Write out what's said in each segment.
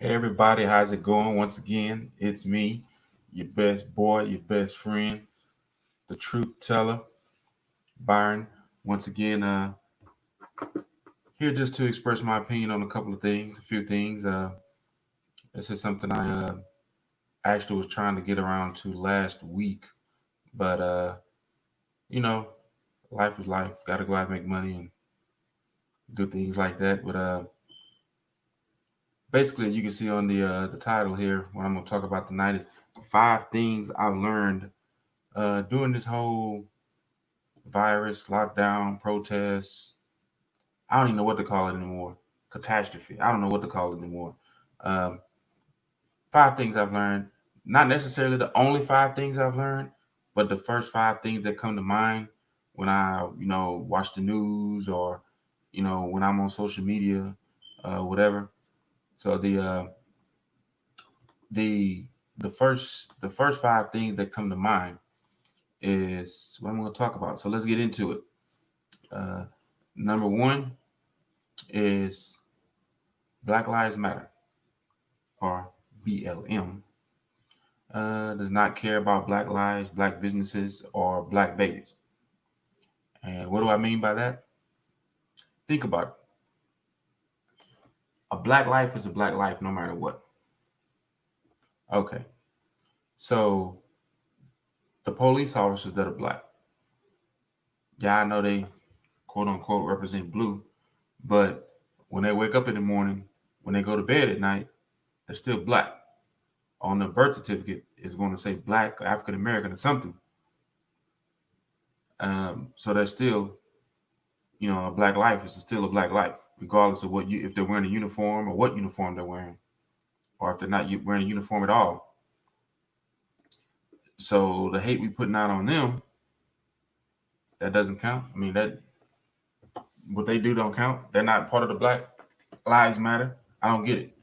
Hey everybody, how's it going? Once again, it's me, your best boy, your best friend, the truth teller, Byron. Once again, here just to express my opinion on a couple of things, a few things. This is something I actually was trying to get around to last week, but you know, life is life. Got to go out and make money and do things like that. But basically, you can see on the title here, what I'm going to talk about tonight is 5 things I've learned during this whole virus, lockdown, protests. I don't even know what to call it anymore. Catastrophe. I don't know what to call it anymore. Um, 5 things I've learned. Not necessarily the only 5 things I've learned, but the first 5 things that come to mind when I, watch the news or, when I'm on social media, whatever. So the the first 5 things that come to mind is what I'm going to talk about. So let's get into it. Uh, Number one is Black Lives Matter, or BLM, does not care about black lives, black businesses, or black babies. And what do I mean by that? Think about it. A black life is a black life no matter what. Okay. So the police officers that are black, yeah, I know they quote unquote represent blue, but when they wake up in the morning, when they go to bed at night, they're still black. On the birth certificate, it's going to say black, African American, or something. So they're still, a black life is still a black life, regardless of if they're wearing a uniform or what uniform they're wearing, or if they're not wearing a uniform at all. So the hate we putting out on them, that doesn't count. I mean, that what they do don't count. They're not part of the Black Lives Matter. I don't get it.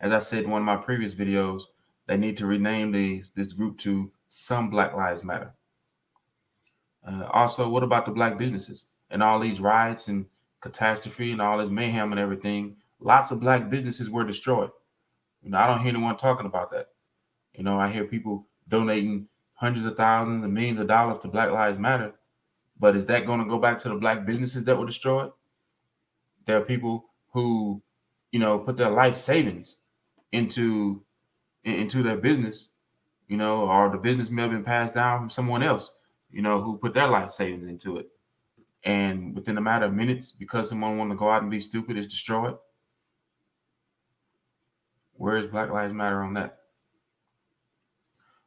As I said in one of my previous videos, they need to rename this group to Some Black Lives Matter. Also, what about the black businesses and all these riots and catastrophe and all this mayhem and everything? Lots of black businesses were destroyed. I don't hear anyone talking about that. I hear people donating hundreds of thousands and millions of dollars to Black Lives Matter, but is that going to go back to the black businesses that were destroyed? There are people who, put their life savings into into their business, or the business may have been passed down from someone else, who put their life savings into it. And within a matter of minutes, because someone wanted to go out and be stupid, it's destroyed. Where is Black Lives Matter on that?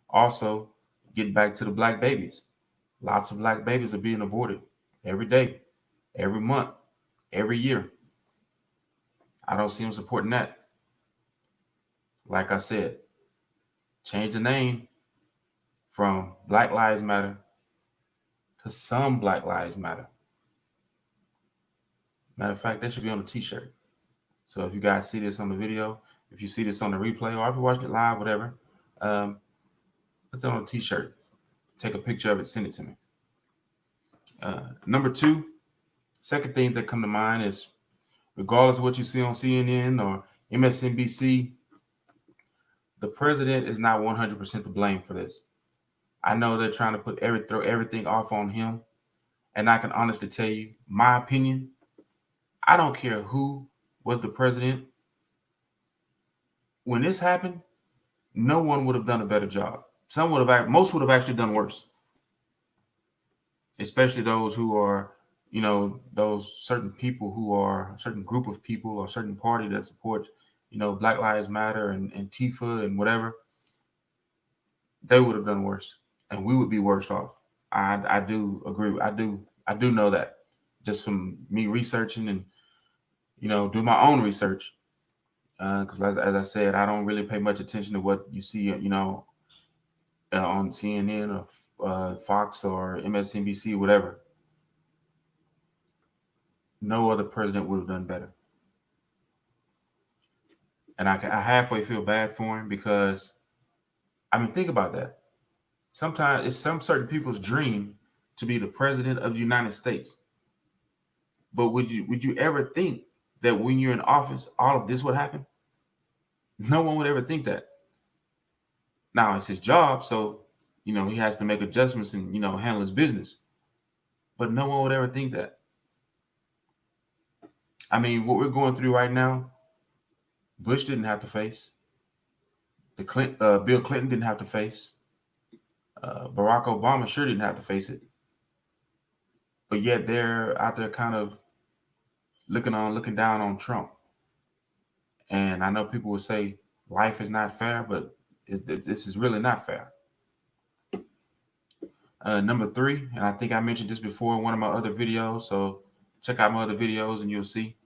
Also, getting back to the black babies. Lots of black babies are being aborted every day, every month, every year. I don't see them supporting that. Like I said, change the name from Black Lives Matter to Some Black Lives Matter. Matter of fact, that should be on a t-shirt. So if you guys see this on the video, if you see this on the replay, or if you watch it live, whatever, put that on a t-shirt. Take a picture of it, send it to me. Number two, second thing that come to mind is, regardless of what you see on CNN or MSNBC, the president is not 100% to blame for this. I know they're trying to throw everything off on him, and I can honestly tell you, my opinion, I don't care who was the president. When this happened, no one would have done a better job. Most would have actually done worse, especially those who are, those certain people who are a certain group of people or a certain party that supports, Black Lives Matter and Tifa and whatever. They would have done worse, and we would be worse off. I do agree. I do know that, just from me researching and do my own research. Because as I said, I don't really pay much attention to what you see, on CNN or Fox or MSNBC, whatever. No other president would have done better. And I halfway feel bad for him because, I mean, think about that. Sometimes it's some certain people's dream to be the president of the United States. But would you ever think that when you're in office, all of this would happen? No one would ever think that. Now it's his job, so he has to make adjustments and handle his business. But no one would ever think that. I mean, what we're going through right now, Bush didn't have to face. Bill Clinton didn't have to face. Barack Obama sure didn't have to face it. But yet they're out there kind of looking down on Trump. And I know people will say life is not fair, but this is really not fair. Number 3, and I think I mentioned this before in one of my other videos, so check out my other videos and you'll see.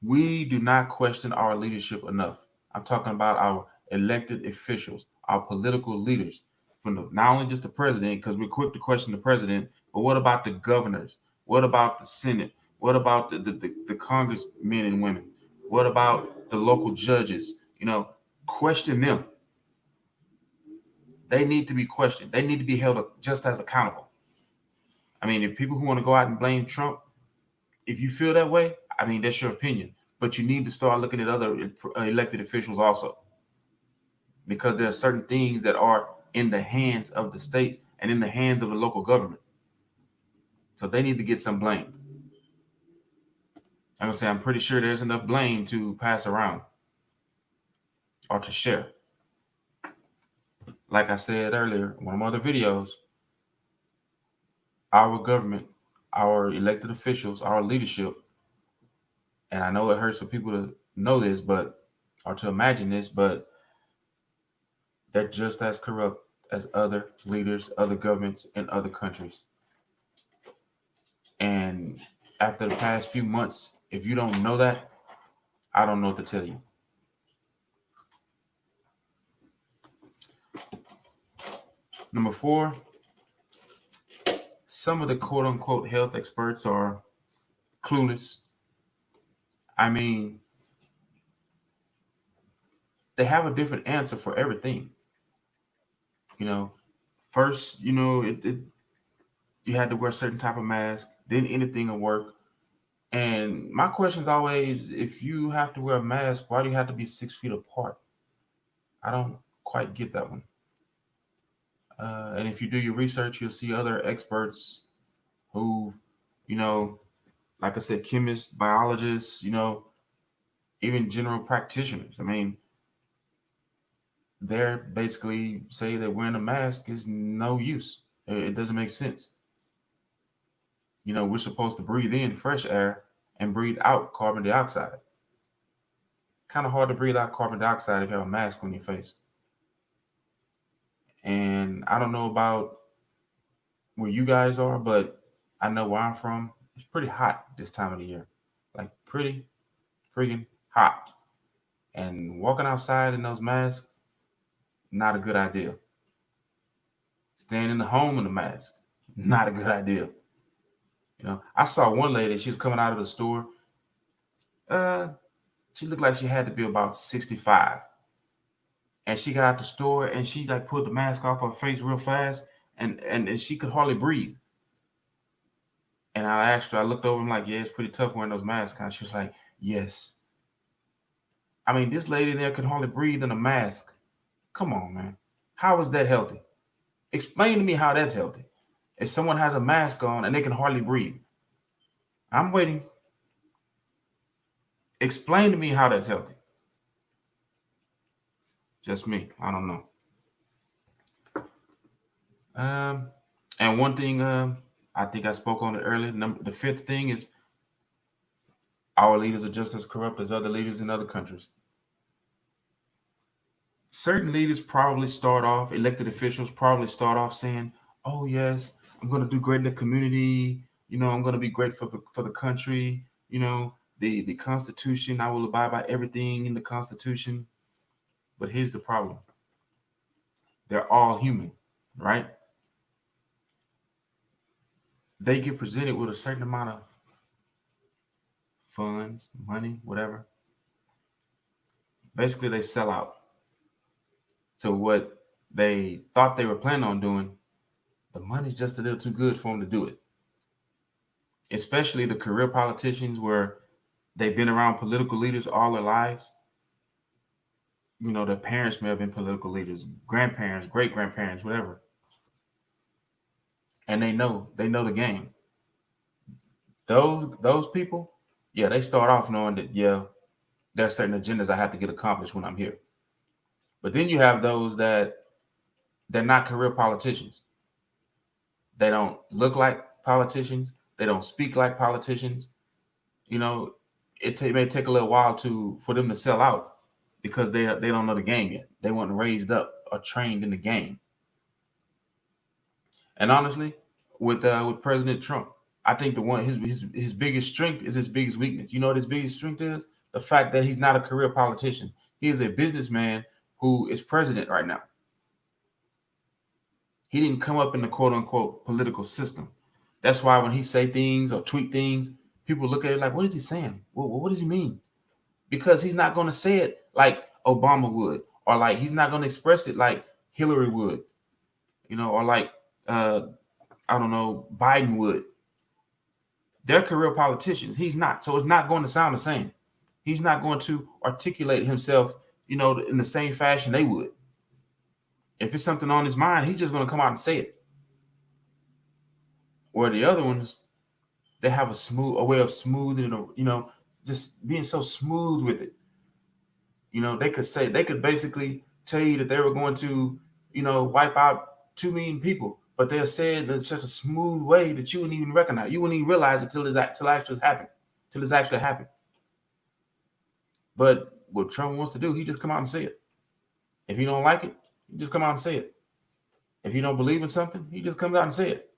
We do not question our leadership enough. I'm talking about our elected officials, our political leaders, not only just the president, because we're quick to question the president, but what about the governors? What about the Senate? What about the congressmen and women? What about the local judges? Question them. They need to be questioned. They need to be held just as accountable. I mean, if people who want to go out and blame Trump, if you feel that way, I mean, that's your opinion. But you need to start looking at other elected officials also. Because there are certain things that are in the hands of the state and in the hands of the local government. So they need to get some blame. I'm going to say, I'm pretty sure there's enough blame to pass around or to share. Like I said earlier, in one of my other videos, our government, our elected officials, our leadership, and I know it hurts for people to know this, or to imagine this, but they're just as corrupt as other leaders, other governments in other countries. And after the past few months, if you don't know that, I don't know what to tell you. Number 4, some of the quote unquote health experts are clueless. I mean, they have a different answer for everything. First, you had to wear a certain type of mask, then anything will work. And my question is always, if you have to wear a mask, why do you have to be 6 feet apart? I don't quite get that one. And if you do your research, you'll see other experts who, like I said, chemists, biologists, even general practitioners. I mean, they're basically say that wearing a mask is no use. It doesn't make sense. We're supposed to breathe in fresh air and breathe out carbon dioxide. Kind of hard to breathe out carbon dioxide if you have a mask on your face. And I don't know about where you guys are, but I know where I'm from. It's pretty hot this time of the year. Like pretty freaking hot. And walking outside in those masks, not a good idea. Staying in the home in a mask, not a good idea. I saw one lady, she was coming out of the store. She looked like she had to be about 65. And she got out the store and she like pulled the mask off her face real fast and she could hardly breathe. And I asked her, I looked over and like, yeah, it's pretty tough wearing those masks. And she was like, yes. I mean, this lady there could hardly breathe in a mask. Come on, man. How is that healthy? Explain to me how that's healthy. If someone has a mask on and they can hardly breathe. I'm waiting. Explain to me how that's healthy. Just me. I don't know. And one thing, I think I spoke on it earlier. The 5th thing is our leaders are just as corrupt as other leaders in other countries. Certain leaders probably start off, elected officials probably start off saying, oh, yes, I'm going to do great in the community. I'm going to be great for the country. The Constitution, I will abide by everything in the Constitution. But here's the problem. They're all human, right? They get presented with a certain amount of funds, money, whatever. Basically, they sell out to what they thought they were planning on doing. The money's just a little too good for them to do it. Especially the career politicians where they've been around political leaders all their lives. their parents may have been political leaders, grandparents, great grandparents, whatever, and they know the game. Those people, yeah, they start off knowing that there are certain agendas I have to get accomplished when I'm here. But then you have those that they're not career politicians. They don't look like politicians. They don't speak like politicians. You know, may take a little while for them to sell out because they don't know the game yet. They weren't raised up or trained in the game. And honestly, with President Trump, I think his biggest strength is his biggest weakness. You know what his biggest strength is? The fact that he's not a career politician. He is a businessman who is president right now. He didn't come up in the quote unquote political system. That's why when he say things or tweet things, people look at it like, what is he saying? What does he mean? Because he's not going to say it like Obama would, or like he's not going to express it like Hillary would, or like I don't know, Biden would. They're career politicians. He's not. So it's not going to sound the same. He's not going to articulate himself, in the same fashion they would. If it's something on his mind, he's just going to come out and say it. Where the other ones, they have a way of smoothing it, just being so smooth with it. They could basically tell you that they were going to, wipe out 2 million people, but they'll say it in such a smooth way that you wouldn't even recognize. You wouldn't even realize it till it actually happened. But what Trump wants to do, he just come out and say it. If you don't like it, you just come out and say it. If you don't believe in something, he just comes out and say it.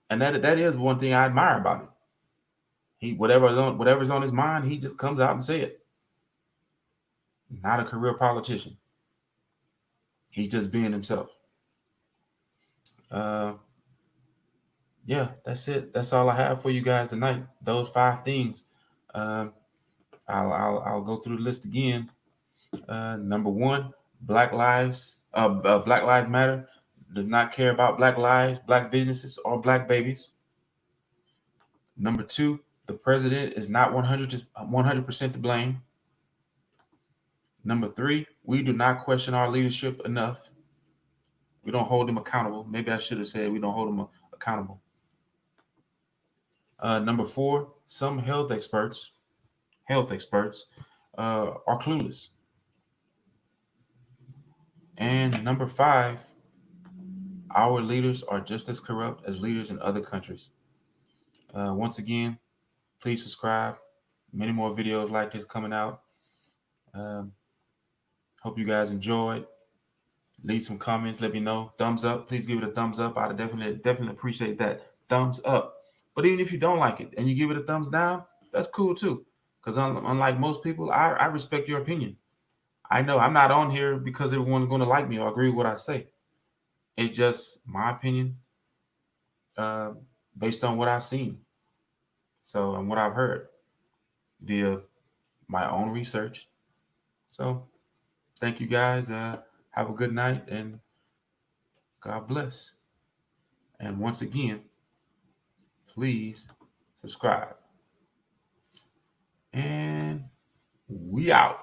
And that is one thing I admire about him. Whatever's on his mind, he just comes out and say it. Not a career politician. He's just being himself. Yeah, that's it. That's all I have for you guys tonight. Those 5 things. I'll go through the list again. Number 1, Black Lives Matter does not care about Black lives, Black businesses, or Black babies. Number 2, the president is not 100% to blame. Number 3, we do not question our leadership enough. We don't hold them accountable. Maybe I should have said we don't hold them accountable. Number 4, some health experts are clueless. And number 5, our leaders are just as corrupt as leaders in other countries. Once again, please subscribe. Many more videos like this coming out. Hope you guys enjoyed. Leave some comments. Let me know. Thumbs up. Please give it a thumbs up. I'd definitely appreciate that. Thumbs up. But even if you don't like it and you give it a thumbs down, that's cool too. Because unlike most people, I respect your opinion. I know I'm not on here because everyone's going to like me or agree with what I say. It's just my opinion based on what I've seen. So, and what I've heard via my own research. So, thank you guys. Have a good night and God bless. And once again, please subscribe. And we out.